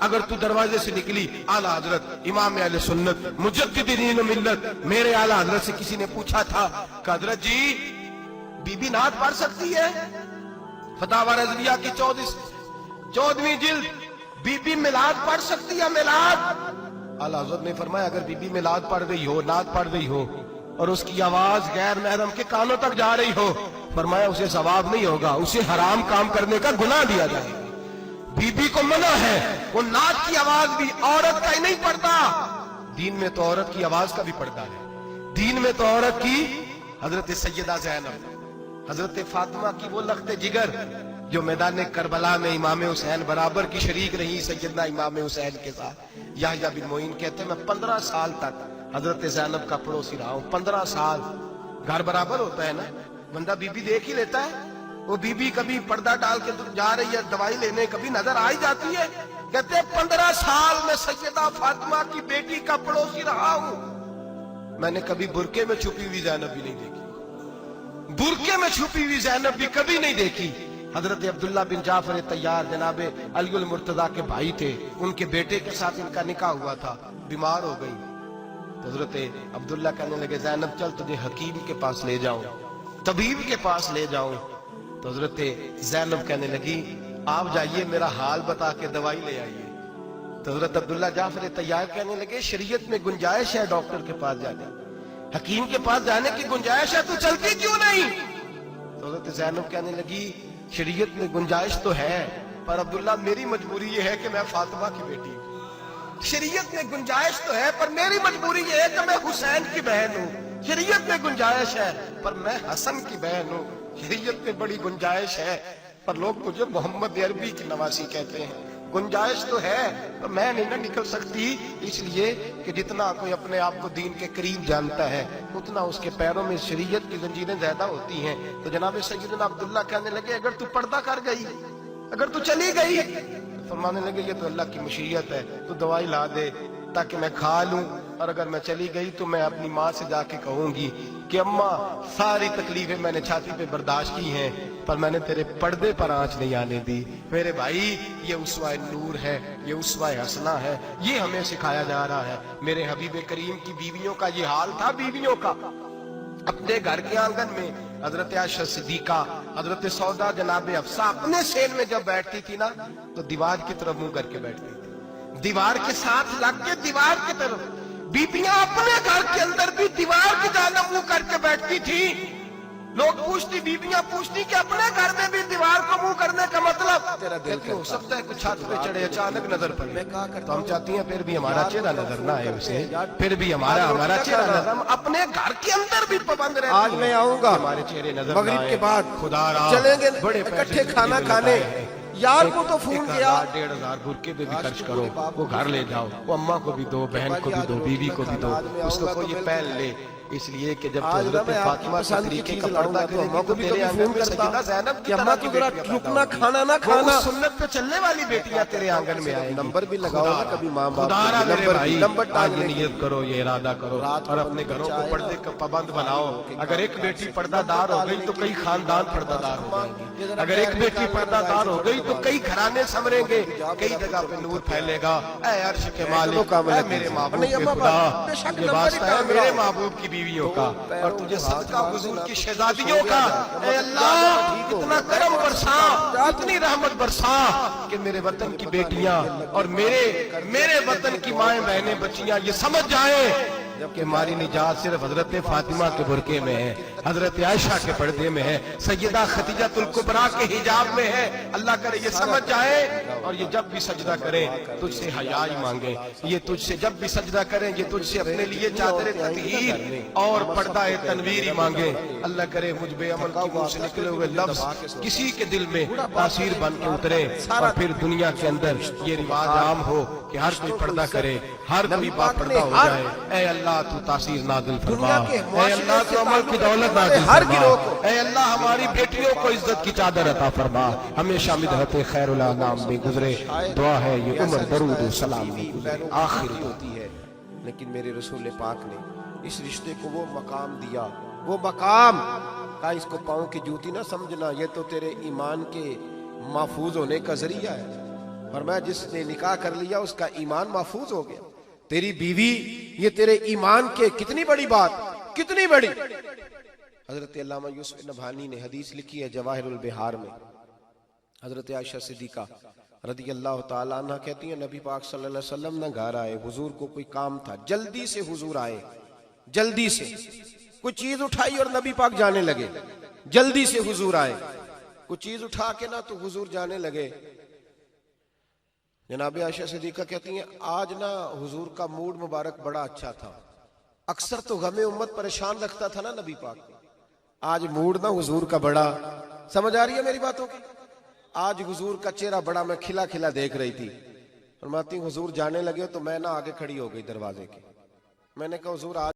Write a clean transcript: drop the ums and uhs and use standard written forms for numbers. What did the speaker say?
اگر تو دروازے سے نکلی اعلیٰ حضرت امام اہل سنت مجدد دین و ملت میرے اعلیٰ حضرت سے کسی نے پوچھا تھا کہ حضرت جی بی بی نعت پڑھ سکتی ہے؟ فتاوی رضویہ کی 14ویں جلد، بی بی میلاد پڑھ سکتی ہے؟ میلاد اعلیٰ حضرت نے فرمایا اگر بی بی میلاد پڑھ رہی ہو، نعت پڑھ رہی ہو اور اس کی آواز غیر محرم کے کانوں تک جا رہی ہو، فرمایا اسے ثواب نہیں ہوگا، اسے حرام کام کرنے کا گناہ دیا جائے گا۔ بی بی کو منع ہے، وہ نعت کی آواز بھی عورت کا ہی نہیں پڑتا، دین میں تو عورت کی آواز کا بھی پڑتا ہے۔ دین میں تو عورت کی حضرت سیدہ زینب، حضرت فاطمہ کی وہ لخت جگر جو میدان کربلا میں امام حسین برابر کی شریک رہی سیدنا امام حسین کے ساتھ۔ یحییٰ بن معین کہتے ہیں میں 15 سال تک حضرت زینب کا پڑوسی رہا ہوں۔ 15 سال، گھر برابر ہوتا ہے نا، بندہ بی بی دیکھ ہی لیتا ہے۔ وہ بی بی کبھی پردہ ڈال کے جا رہی ہے دوائی لینے، کبھی نظر آ ہی جاتی ہے۔ کہتے ہیں 15 سال میں سیدہ فاطمہ کی بیٹی کا پڑوسی رہا ہوں، میں نے کبھی برقعے میں چھپی ہوئی زینب بھی نہیں دیکھی، برقعے میں چھپی ہوئی زینب بھی کبھی نہیں دیکھی۔ حضرت عبداللہ بن جعفر طیار جناب علی المرتضیٰ کے بھائی تھے، ان کے بیٹے کے ساتھ ان کا نکاح ہوا تھا، بیمار ہو گئی۔ تو حضرت عبداللہ کہنے لگے زینب چل تجھے حکیم کے پاس لے جاؤں، طبیب کے پاس لے جاؤں۔ تو حضرت زینب کہنے لگی آپ جائیے میرا حال بتا کے دوائی لے آئیے۔ تو حضرت عبداللہ جعفر طیار کہنے لگے شریعت میں گنجائش ہے ڈاکٹر کے پاس جانے، حکیم کے پاس جانے کی گنجائش ہے، تو چلتی کیوں نہیں؟ تو حضرت زینب کہنے لگی شریعت میں گنجائش تو ہے پر عبداللہ میری مجبوری یہ ہے کہ میں فاطمہ کی بیٹی ہوں۔ شریعت میں گنجائش تو ہے پر میری مجبوری یہ ہے کہ میں حسین کی بہن ہوں۔ شریعت میں گنجائش ہے پر میں حسن کی بہن ہوں۔ شریعت میں بڑی گنجائش ہے پر لوگ مجھے محمد عربی کی نواسی کہتے ہیں۔ گنجائش تو ہے پر میں نہیں نہ نکل سکتی، اس لیے کہ جتنا کوئی اپنے آپ کو دین کے قریب جانتا ہے اتنا اس کے پیروں میں شریعت کی زنجیریں زیادہ ہوتی ہیں۔ تو جناب سیدنا عبداللہ کہنے لگے اگر تو پردہ کر گئی، اگر تو چلی گئی، فرمانے لگے یہ تو اللہ کی مشیت ہے، تو دوائی لا دے تاکہ میں کھا لوں، اور اگر میں چلی گئی تو میں اپنی ماں سے جا کے کہوں گی کہ اماں ساری تکلیفیں میں نے چھاتی پہ برداشت کی ہیں پر میں نے تیرے پردے پر آنچ نہیں آنے دی۔ میرے بھائی یہ اسوہ نور ہے، یہ اسوہ حسنہ ہے، یہ ہمیں سکھایا جا رہا ہے۔ میرے حبیب کریم کی بیویوں کا یہ حال تھا، بیویوں کا اپنے گھر کے آنگن میں حضرت عائشہ صدیقہ، حضرت سودا جناب حفصہ اپنے سین میں جب بیٹھتی تھی نا تو دیوار کی طرف منہ کر کے بیٹھتی تھی، دیوار کے ساتھ لگ کے دیوار کی طرف۔ بیبیاں اپنے گھر کے اندر بھی دیوار کی جانب منہ کر کے بیٹھتی تھی۔ لوگ پوچھتی، بیبیاں پوچھتی کہ اپنے گھر میں بھی دیوار کو منہ کرنے کا مطلب تیرا دل ہو سکتا ہے کچھ چھت پہ چڑھے اچانک نظر پڑے، تو ہم چاہتی ہیں پھر بھی ہمارا چہرہ نظر نہ آئے اسے، پھر بھی ہمارا چہرہ نظر، ہم اپنے گھر کے اندر بھی پابند رہتے ہیں۔ آج میں آؤں گا ہمارے چہرے نظر مغرب کے بعد، خدا را چلیں گے بڑے اکٹھے کھانا کھانے، یار کو تو فون کیا 1000-1500 برقعے پہ بھی خرچ کرو، وہ گھر لے جاؤ، وہ اماں کو بھی دو، بہن کو بھی دو، بیوی کو بھی دو، اس کو کوئی پہن لے، اس لیے کہ جب تو حضرت فاطمہ کے طریقے کا پردہ کرے گی تو تیرے آنگن میں سیدہ زینب کی طرح کی بیٹیاں پیدا رکنا کھانا نہ وہ کھانا، اس سنت پہ چلنے والی بیٹیاں تیرے آنگن میں آئیں گی۔ نمبر بھی لگاؤ نا کبھی ماں باپ خدا را کے، میرے بھائی نمبر آج ٹانگنے یہ کی۔ نیت کرو، یہ ارادہ کرو اور اپنے گھروں کو پردے کا پابند بناؤ۔ اگر ایک بیٹی پردہ دار ہو گئی تو کئی خاندان پردہ دار ہو جائیں گے، اگر ایک بیٹی پردہ دار ہو گئی تو کئی گھرانے سنوریں گے، کئی جگہ پہ نور پھیلے گا۔ اے عرش کے مالک، اے میرے محبوب کے خدا، یہ واسطہ ہے میرے محبوب کی بیویوں کا اور تجھے صدقہ حضور کی شہزادیوں کا۔ اے اللہ اتنا کرم برسا، اتنی رحمت برسا کہ میرے وطن کی بیٹیاں اور میرے وطن کی مائیں بہنیں بچیاں یہ سمجھ جائیں کہ ہماری نجات صرف حضرت فاطمہ کے برقعے میں ہے، حضرت عائشہ کے پردے میں ہے، سیدہ خدیجہ الکبریٰ کے حجاب میں ہے۔ اللہ کرے یہ سمجھ جائے اور یہ جب بھی سجدہ کریں تجھ سے حیا ہی مانگے، یہ تجھ سے جب بھی سجدہ کریں یہ تجھ سے اپنے لیے چادر تطہیر اور پردہ تنویر ہی مانگے۔ اللہ کرے مجھ بے عمل کی منہ سے نکلے ہوئے لفظ کسی کے دل میں تاثیر بن کے اترے اور پھر دنیا کے اندر یہ رواج عام ہو کہ ہر کوئی پردہ کرے، ہر کوئی با پردہ ہو جائے۔ اے اللہ تو تاثیر نازل فرما، اے اللہ تو عمل کی دولت نازل فرما، اے اللہ ہماری بیٹیوں کو عزت کی چادر عطا فرما، ہمیشہ مدحت خیر الانام میں گزرے۔ دعا ہے یہ عمر درود و سلام میں گزرے۔ آخر ہوتی ہے، لیکن میرے رسول پاک نے اس رشتے کو وہ مقام دیا، وہ مقام کہا اس کو پاؤں کی جوتی نہ سمجھنا، یہ تو تیرے ایمان کے محفوظ ہونے کا ذریعہ ہے۔ فرمایا جس نے نکاح کر لیا اس کا ایمان محفوظ ہو گیا. تیری بیوی یہ تیرے ایمان کے کتنی بڑی بات, کتنی بڑی. حضرت علامہ یوسف نبہانی نے حدیث لکھی ہے جواہر البحار میں. حضرت عائشہ صدیقہ رضی اللہ تعالیٰ عنہ کہتی ہیں نبی پاک صلی اللہ علیہ وسلم نہ گھر آئے, حضور کو کوئی کام تھا, جلدی سے حضور آئے, جلدی سے کوئی چیز اٹھائی اور نبی پاک جانے لگے, جلدی سے حضور آئے, کوئی چیز اٹھا کے نہ تو حضور جانے لگے. جناب عائشہ صدیقہ کہتی ہیں آج نہ حضور کا موڈ مبارک بڑا اچھا تھا, اکثر تو غم امت پریشان رکھتا تھا نا نبی پاک, آج موڈ نہ حضور کا بڑا, سمجھ آ رہی ہے میری باتوں کی, آج حضور کا چہرہ بڑا میں کھلا کھلا دیکھ رہی تھی. فرماتی حضور جانے لگے تو میں نہ آگے کھڑی ہو گئی دروازے کے, میں نے کہا حضور آج